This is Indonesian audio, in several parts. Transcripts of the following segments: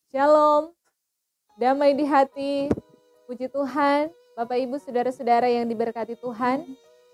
Shalom, damai di hati, puji Tuhan, Bapak Ibu Saudara-saudara yang diberkati Tuhan.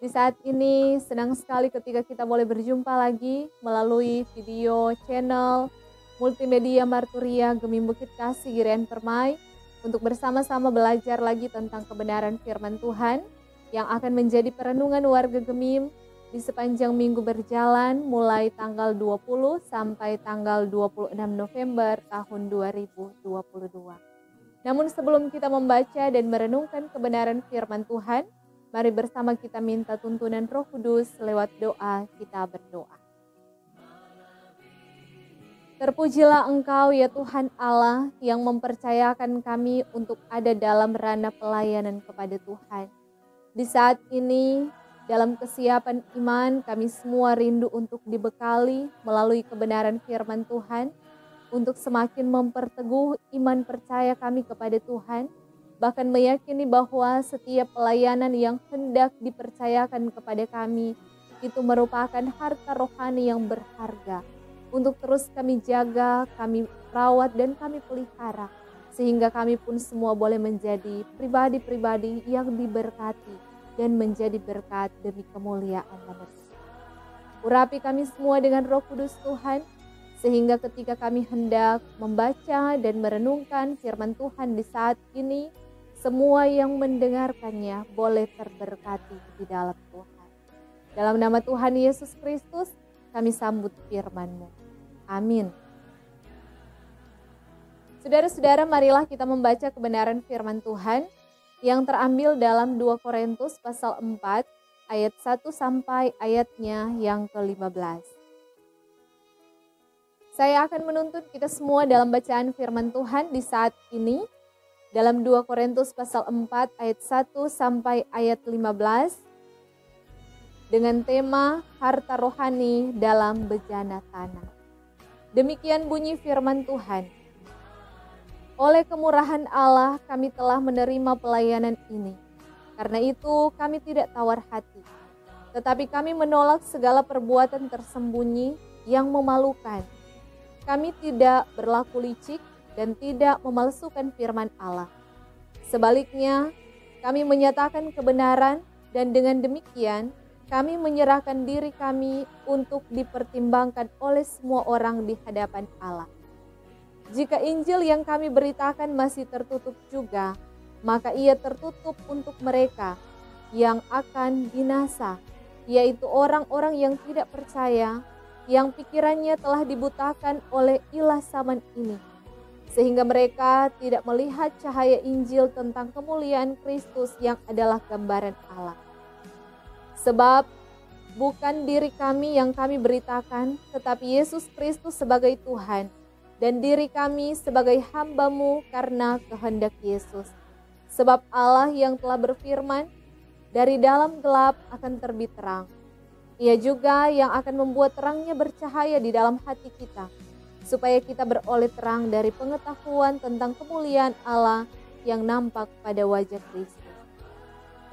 Di saat ini senang sekali ketika kita boleh berjumpa lagi melalui video channel multimedia Marturia Gemim Bukit Kasih Girian Permai untuk bersama-sama belajar lagi tentang kebenaran firman Tuhan yang akan menjadi perenungan warga Gemim di sepanjang minggu berjalan mulai tanggal 20 sampai tanggal 26 November tahun 2022. Namun sebelum kita membaca dan merenungkan kebenaran firman Tuhan, mari bersama kita minta tuntunan Roh Kudus lewat doa. Kita berdoa. Terpujilah Engkau ya Tuhan Allah yang mempercayakan kami untuk ada dalam ranah pelayanan kepada Tuhan. Di saat ini, dalam kesiapan iman, kami semua rindu untuk dibekali melalui kebenaran firman Tuhan, untuk semakin memperteguh iman percaya kami kepada Tuhan, bahkan meyakini bahwa setiap pelayanan yang hendak dipercayakan kepada kami, itu merupakan harta rohani yang berharga, untuk terus kami jaga, kami rawat, dan kami pelihara, sehingga kami pun semua boleh menjadi pribadi-pribadi yang diberkati, dan menjadi berkat demi kemuliaan nama Tuhan. Urapi kami semua dengan Roh Kudus Tuhan, sehingga ketika kami hendak membaca dan merenungkan firman Tuhan di saat ini, semua yang mendengarkannya boleh terberkati di dalam Tuhan. Dalam nama Tuhan Yesus Kristus, kami sambut firman-Mu. Amin. Saudara-saudara, marilah kita membaca kebenaran firman Tuhan yang terambil dalam 2 Korintus pasal 4 ayat 1 sampai ayatnya yang ke-15. Saya akan menuntun kita semua dalam bacaan firman Tuhan di saat ini dalam 2 Korintus pasal 4 ayat 1 sampai ayat 15 dengan tema harta rohani dalam bejana tanah. Demikian bunyi firman Tuhan. Oleh kemurahan Allah kami telah menerima pelayanan ini. Karena itu kami tidak tawar hati. Tetapi kami menolak segala perbuatan tersembunyi yang memalukan. Kami tidak berlaku licik dan tidak memalsukan firman Allah. Sebaliknya, kami menyatakan kebenaran dan dengan demikian kami menyerahkan diri kami untuk dipertimbangkan oleh semua orang di hadapan Allah. Jika Injil yang kami beritakan masih tertutup juga, maka ia tertutup untuk mereka yang akan binasa, yaitu orang-orang yang tidak percaya, yang pikirannya telah dibutakan oleh ilah zaman ini, sehingga mereka tidak melihat cahaya Injil tentang kemuliaan Kristus yang adalah gambaran Allah. Sebab bukan diri kami yang kami beritakan, tetapi Yesus Kristus sebagai Tuhan, dan diri kami sebagai hamba-Mu karena kehendak Yesus. Sebab Allah yang telah berfirman, dari dalam gelap akan terbit terang. Ia juga yang akan membuat terangnya bercahaya di dalam hati kita, supaya kita beroleh terang dari pengetahuan tentang kemuliaan Allah yang nampak pada wajah Kristus.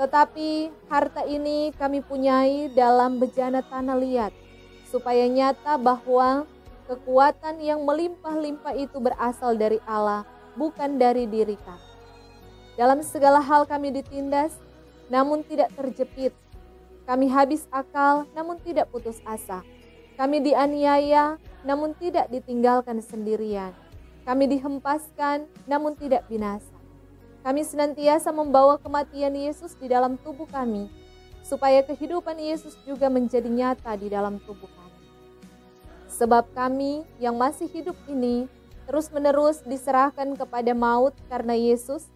Tetapi harta ini kami punyai dalam bejana tanah liat, supaya nyata bahwa kekuatan yang melimpah-limpah itu berasal dari Allah, bukan dari diri kami. Dalam segala hal kami ditindas, namun tidak terjepit. Kami habis akal, namun tidak putus asa. Kami dianiaya, namun tidak ditinggalkan sendirian. Kami dihempaskan, namun tidak binasa. Kami senantiasa membawa kematian Yesus di dalam tubuh kami, supaya kehidupan Yesus juga menjadi nyata di dalam tubuh kami. Sebab kami yang masih hidup ini terus-menerus diserahkan kepada maut karena Yesus,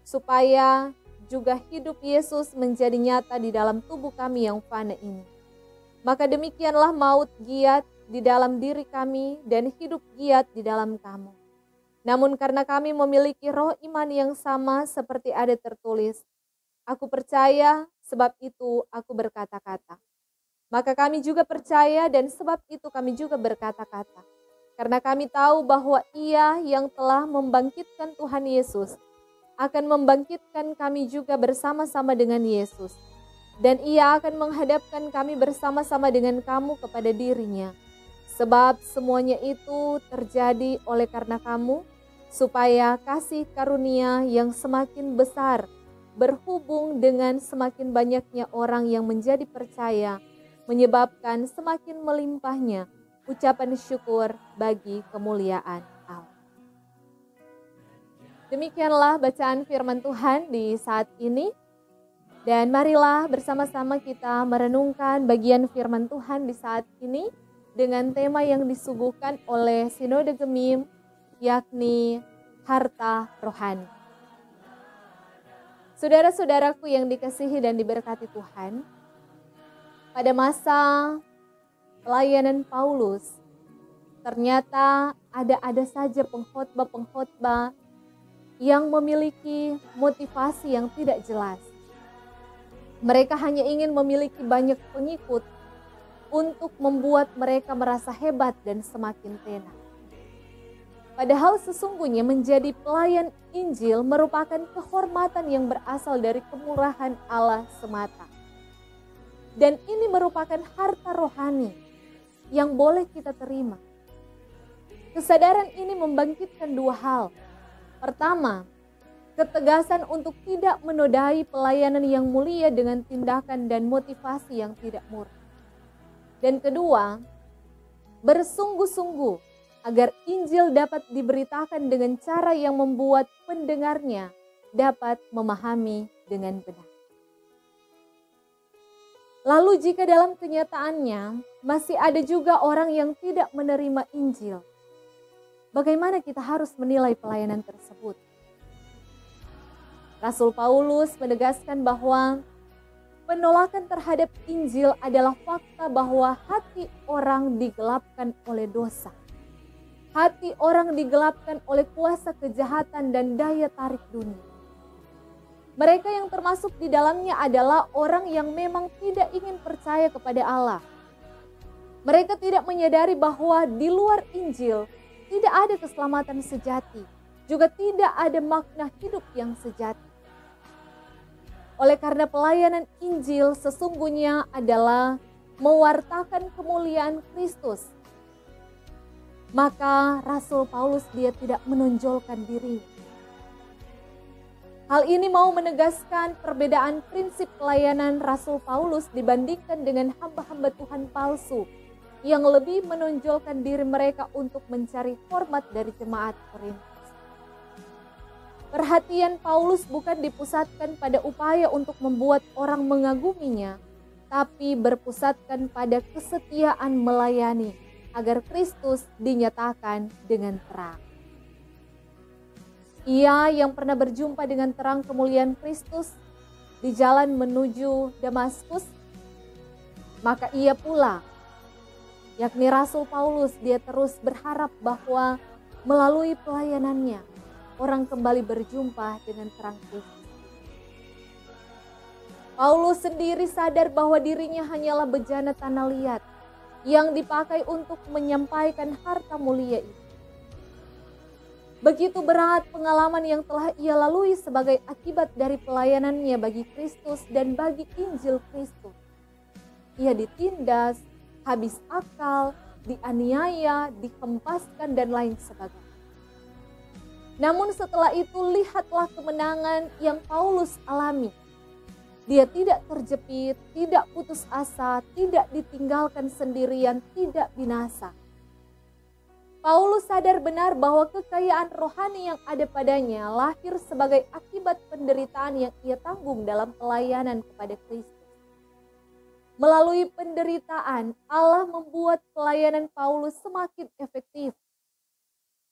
supaya juga hidup Yesus menjadi nyata di dalam tubuh kami yang fana ini. Maka demikianlah maut giat di dalam diri kami dan hidup giat di dalam kamu. Namun karena kami memiliki roh iman yang sama seperti ada tertulis, aku percaya sebab itu aku berkata-kata. Maka kami juga percaya dan sebab itu kami juga berkata-kata. Karena kami tahu bahwa Ia yang telah membangkitkan Tuhan Yesus akan membangkitkan kami juga bersama-sama dengan Yesus. Dan Ia akan menghadapkan kami bersama-sama dengan kamu kepada diri-Nya. Sebab semuanya itu terjadi oleh karena kamu, supaya kasih karunia yang semakin besar berhubung dengan semakin banyaknya orang yang menjadi percaya, menyebabkan semakin melimpahnya ucapan syukur bagi kemuliaan Allah. Demikianlah bacaan firman Tuhan di saat ini. Dan marilah bersama-sama kita merenungkan bagian firman Tuhan di saat ini dengan tema yang disuguhkan oleh Sinode Gemim, yakni harta rohani. Saudara-saudaraku yang dikasihi dan diberkati Tuhan, pada masa pelayanan Paulus, ternyata ada saja pengkhotbah-pengkhotbah yang memiliki motivasi yang tidak jelas. Mereka hanya ingin memiliki banyak pengikut untuk membuat mereka merasa hebat dan semakin tenar. Padahal sesungguhnya menjadi pelayan Injil merupakan kehormatan yang berasal dari kemurahan Allah semata. Dan ini merupakan harta rohani yang boleh kita terima. Kesadaran ini membangkitkan dua hal. Pertama, ketegasan untuk tidak menodai pelayanan yang mulia dengan tindakan dan motivasi yang tidak murni. Dan kedua, bersungguh-sungguh agar Injil dapat diberitakan dengan cara yang membuat pendengarnya dapat memahami dengan benar. Lalu jika dalam kenyataannya masih ada juga orang yang tidak menerima Injil, bagaimana kita harus menilai pelayanan tersebut? Rasul Paulus menegaskan bahwa penolakan terhadap Injil adalah fakta bahwa hati orang digelapkan oleh dosa. Hati orang digelapkan oleh kuasa kejahatan dan daya tarik dunia. Mereka yang termasuk di dalamnya adalah orang yang memang tidak ingin percaya kepada Allah. Mereka tidak menyadari bahwa di luar Injil tidak ada keselamatan sejati, juga tidak ada makna hidup yang sejati. Oleh karena pelayanan Injil sesungguhnya adalah mewartakan kemuliaan Kristus, maka Rasul Paulus dia tidak menonjolkan dirinya. Hal ini mau menegaskan perbedaan prinsip pelayanan Rasul Paulus dibandingkan dengan hamba-hamba Tuhan palsu yang lebih menonjolkan diri mereka untuk mencari hormat dari jemaat Korintus. Perhatian Paulus bukan dipusatkan pada upaya untuk membuat orang mengaguminya, tapi berpusatkan pada kesetiaan melayani agar Kristus dinyatakan dengan terang. Ia yang pernah berjumpa dengan terang kemuliaan Kristus di jalan menuju Damaskus, maka ia pula, yakni Rasul Paulus, dia terus berharap bahwa melalui pelayanannya, orang kembali berjumpa dengan terang Kristus. Paulus sendiri sadar bahwa dirinya hanyalah bejana tanah liat yang dipakai untuk menyampaikan harta mulia itu. Begitu berat pengalaman yang telah ia lalui sebagai akibat dari pelayanannya bagi Kristus dan bagi Injil Kristus. Ia ditindas, habis akal, dianiaya, dihempaskan dan lain sebagainya. Namun setelah itu lihatlah kemenangan yang Paulus alami. Dia tidak terjepit, tidak putus asa, tidak ditinggalkan sendirian, tidak binasa. Paulus sadar benar bahwa kekayaan rohani yang ada padanya lahir sebagai akibat penderitaan yang ia tanggung dalam pelayanan kepada Kristus. Melalui penderitaan, Allah membuat pelayanan Paulus semakin efektif.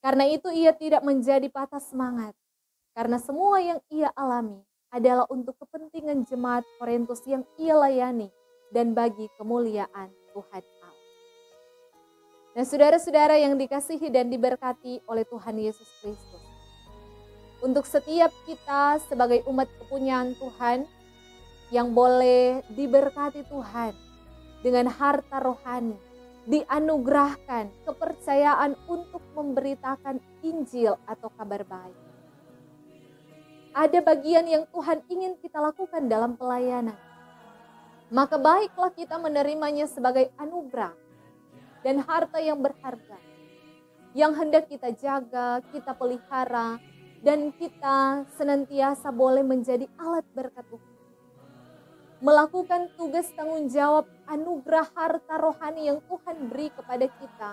Karena itu ia tidak menjadi patah semangat, karena semua yang ia alami adalah untuk kepentingan jemaat Korintus yang ia layani dan bagi kemuliaan Tuhan Allah. Nah, saudara-saudara yang dikasihi dan diberkati oleh Tuhan Yesus Kristus, untuk setiap kita sebagai umat kepunyaan Tuhan yang boleh diberkati Tuhan dengan harta rohani, dianugerahkan kepercayaan untuk memberitakan Injil atau kabar baik. Ada bagian yang Tuhan ingin kita lakukan dalam pelayanan. Maka baiklah kita menerimanya sebagai anugerah dan harta yang berharga yang hendak kita jaga, kita pelihara, dan kita senantiasa boleh menjadi alat berkat Tuhan. Melakukan tugas tanggung jawab anugerah harta rohani yang Tuhan beri kepada kita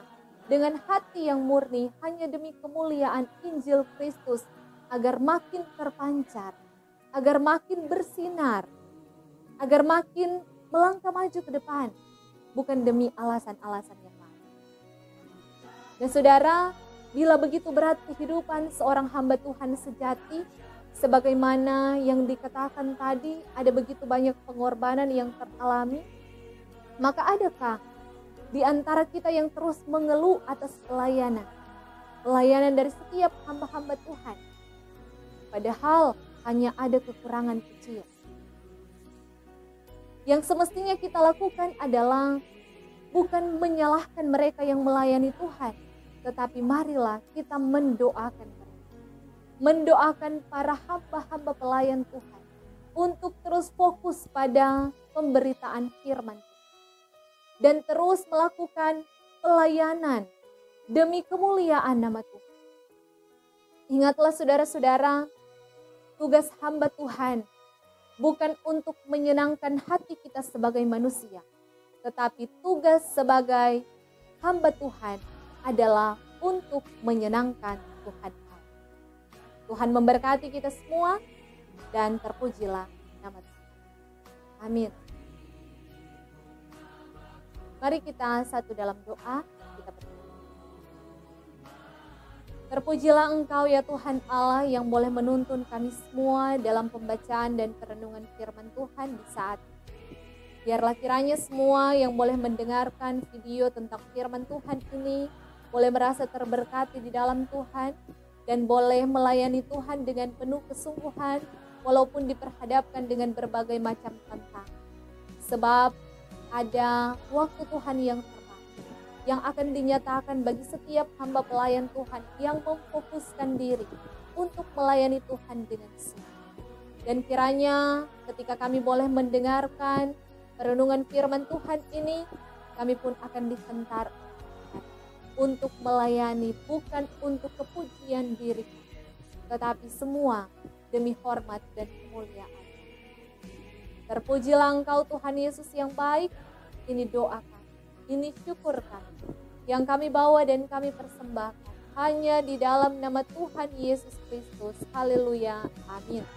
dengan hati yang murni hanya demi kemuliaan Injil Kristus, agar makin terpancar, agar makin bersinar, agar makin melangkah maju ke depan, bukan demi alasan-alasan yang lain. Dan saudara, bila begitu berat kehidupan seorang hamba Tuhan sejati, sebagaimana yang dikatakan tadi, ada begitu banyak pengorbanan yang teralami, maka adakah di antara kita yang terus mengeluh atas pelayanan dari setiap hamba-hamba Tuhan, padahal hanya ada kekurangan kecil? Yang semestinya kita lakukan adalah bukan menyalahkan mereka yang melayani Tuhan, tetapi marilah kita mendoakan mereka. Mendoakan para hamba-hamba pelayan Tuhan untuk terus fokus pada pemberitaan firman Tuhan dan terus melakukan pelayanan demi kemuliaan nama Tuhan. Ingatlah saudara-saudara, tugas hamba Tuhan bukan untuk menyenangkan hati kita sebagai manusia, tetapi tugas sebagai hamba Tuhan adalah untuk menyenangkan Tuhan. Tuhan memberkati kita semua dan terpujilah nama Tuhan. Amin. Mari kita satu dalam doa, kita berdoa. Terpujilah Engkau ya Tuhan Allah yang boleh menuntun kami semua dalam pembacaan dan perenungan firman Tuhan di saat ini. Biarlah kiranya semua yang boleh mendengarkan video tentang firman Tuhan ini boleh merasa terberkati di dalam Tuhan, dan boleh melayani Tuhan dengan penuh kesungguhan walaupun diperhadapkan dengan berbagai macam tantangan. Sebab ada waktu Tuhan yang tepat yang akan dinyatakan bagi setiap hamba pelayan Tuhan yang memfokuskan diri untuk melayani Tuhan dengan sungguh. Dan kiranya ketika kami boleh mendengarkan perenungan firman Tuhan ini, kami pun akan dihentar untuk melayani, bukan untuk kepujian diri, tetapi semua demi hormat dan kemuliaan. Terpujilah Engkau Tuhan Yesus yang baik. Ini doakan, ini syukurkan, yang kami bawa dan kami persembahkan hanya di dalam nama Tuhan Yesus Kristus. Haleluya, amin.